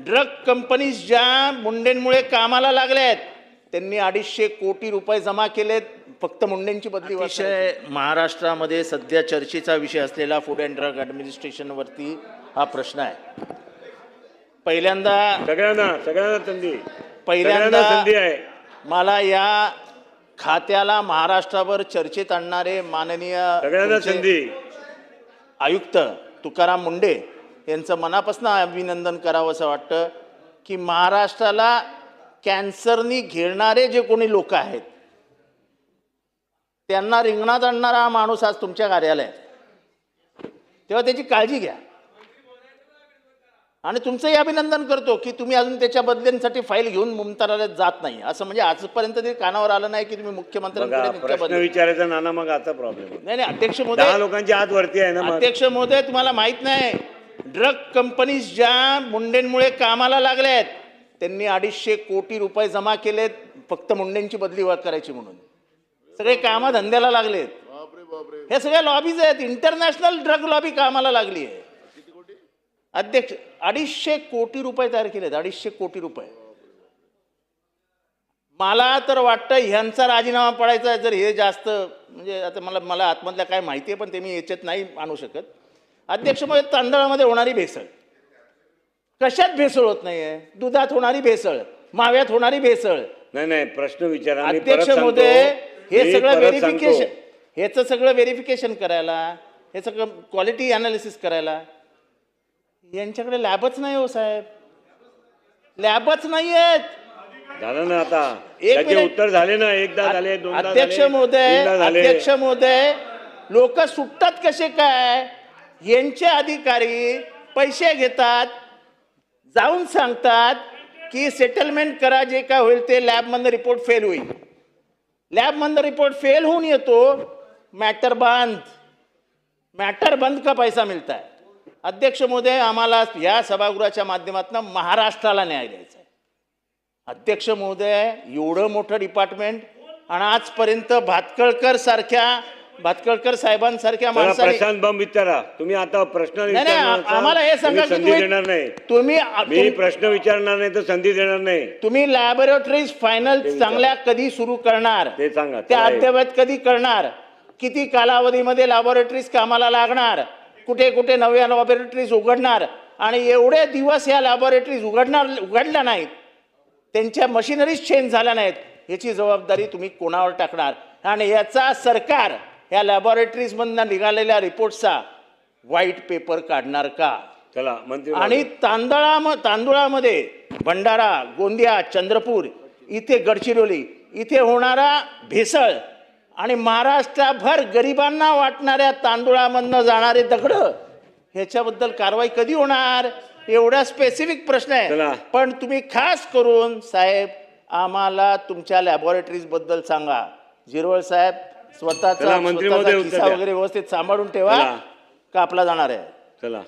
Drug companies ज्या मुंडेंमुळे कामाला लागल्यात त्यांनी 250 कोटी रुपये जमा केलेत फक्त मुंडेंची बदली. विषय महाराष्ट्रामध्ये सध्या चर्चेचा विषय असलेला फूड अँड ड्रग ॲडमिनिस्ट्रेशनवरती हा प्रश्न आहे. पहिल्यांदा सगळ्यांना संधी आहे. मला या खात्याला महाराष्ट्रावर चर्चेत आणणारे माननीय आयुक्त तुकाराम मुंडे यांचं मनापासून अभिनंदन करावं असं वाटतं की महाराष्ट्राला कॅन्सरनी घेणारे जे कोणी लोक आहेत त्यांना रिंगणात आणणारा हा माणूस आज तुमच्या कार्यालयात, तेव्हा त्याची काळजी घ्या. आणि तुमचंही अभिनंदन करतो की तुम्ही अजून त्याच्या बदल्यांसाठी फाईल घेऊन मुंबईला जात नाही. असं म्हणजे आजपर्यंत तरी कानावर आलं नाही की तुम्ही मुख्यमंत्र्यांकडे विचारायचा नाना. मग आता प्रॉब्लेम नाही. अध्यक्ष महोदय, लोकांची आत वरती आहे ना. अध्यक्ष महोदय, तुम्हाला माहित नाही ड्रग कंपनीज ज्या मुंडेंमुळे कामाला लागल्यात त्यांनी 250 कोटी रुपये जमा केलेत फक्त मुंडेंची बदली करायची म्हणून. सगळे कामं धंद्याला लागलेत. हे सगळे लॉबीज आहेत. इंटरनॅशनल ड्रग लॉबी कामाला लागली आहे. अध्यक्ष 250 कोटी रुपये तयार केलेत. 250 कोटी रुपये. मला तर वाटतं ह्यांचा राजीनामा पडायचा आहे जर हे जास्त म्हणजे आता मला आतमधल्या काय माहिती आहे पण ते मी याच्यात नाही आणू शकत. अध्यक्ष महोदय, तांदळामध्ये होणारी भेसळ कशात भेसळ होत नाहीये? दुधात होणारी भेसळ, माव्यात होणारी भेसळ. नाही प्रश्न विचारा. अध्यक्ष महोदय, हे सगळं व्हेरिफिकेशन, ह्याचं सगळं व्हेरिफिकेशन करायला, हे सगळं क्वालिटी अनालिसिस करायला यांच्याकडे लॅबच नाही हो साहेब. लॅबच नाही आहेत. झालं ना आता. त्याचे उत्तर झाले ना. एकदा झाले, दोनदा झाले. अध्यक्ष महोदय, लोक सुटतात कसे काय? यांचे अधिकारी पैसे घेतात, जाऊन सांगतात की सेटलमेंट करा, जे काय होईल ते. लॅबमधनं रिपोर्ट फेल होईल. लॅबमधनं रिपोर्ट फेल होऊन येतो, मॅटर बंद का पैसा मिळता है. अध्यक्ष महोदय, आम्हाला या सभागृहाच्या माध्यमातून महाराष्ट्राला न्याय द्यायचा आहे. अध्यक्ष महोदय, एवढं मोठं डिपार्टमेंट आणि आजपर्यंत भातकळकर साहेबांसारख्या माणसाने. प्रशांत बंब विचारा तुम्ही. आता प्रश्न आम्हाला हे सांगा की संधी देणार नाही. मी प्रश्न विचारणार नाही तर संधी देणार नाही. तुम्ही लॅबोरेटरीज फायनल चांगल्या कधी सुरू करणार ते सांगा. त्या अद्ययावत कधी करणार? किती कालावधीमध्ये लॅबोरेटरीज कामाला लागणार? कुठे कुठे नव्या लॅबोरेटरीज उघडणार? आणि एवढे दिवस या लॅबोरेटरीज उघडल्या नाहीत, त्यांच्या मशिनरीज चेंज झाल्या नाहीत, याची जबाबदारी तुम्ही कोणावर टाकणार? आणि याचा सरकार या लॅबोरेटरीजमधनं निघालेल्या रिपोर्टचा व्हाईट पेपर काढणार का? चला मंत्री. आणि तांदुळामध्ये भंडारा, गोंदिया, चंद्रपूर, इथे गडचिरोली इथे होणारा भेसळ आणि महाराष्ट्रभर गरिबांना वाटणाऱ्या तांदुळामधनं जाणारे दगड, ह्याच्याबद्दल कारवाई कधी होणार? एवढा स्पेसिफिक प्रश्न आहे. पण तुम्ही खास करून साहेब आम्हाला तुमच्या लॅबोरेटरीज बद्दल सांगा. जिरवळ साहेब, स्वतःचा खिस्सा वगैरे व्यवस्थित सांभाळून ठेवा, कापला जाणार आहे. चला.